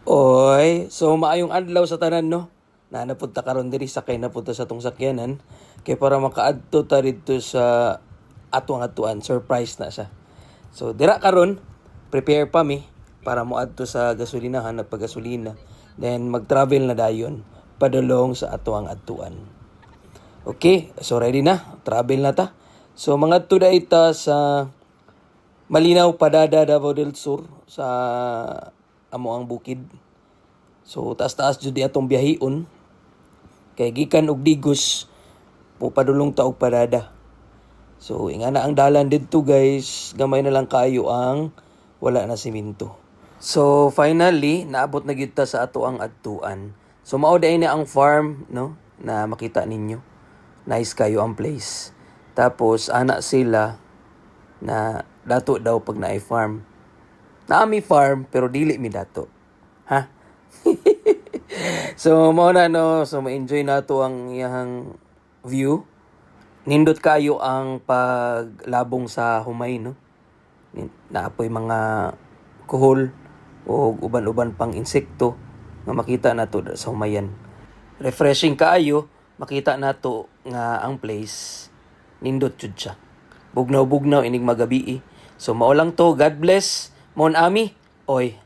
Oy, so maayong adlaw sa tanan no. Na napunta karon diri sakay na punta sa tong sakyanan kay para makaadto ta didto sa atong atuan, surprise na siya. So dira karon prepare pa mi para moadto sa gasolinahan nagpagasolina. Then mag-travel na dayon padulong sa atuang atuan. Okay, so ready na, travel na ta. So mga tuday ta sa Malinaw Padada Davao del Sur sa amo ang bukid. So taas-taas jud di atong biyahion kay gikan og Digos padulong ta og Padada. So ingana ang dalan didto guys, gamay na lang kayo ang wala na simento. So finally naabot na gyud ta sa ato ang adtuan. So mao day na ang farm no na makita ninyo. Nice kayo ang place. Tapos ana sila na dato daw pag naay farm. Naami farm pero dili mi dato. Ha? So mao na no, so ma-enjoy nato ang iyang view. Nindot kayo ang paglabong sa humay no. Naapoy mga kuhol o uban-uban pang insekto nga makita nato sa humayan. Refreshing kaayo, makita nato nga ang place nindot jud siya. Bugnaw-bugnaw inig magabi. So mao lang to, God bless. Mon ami. Oy.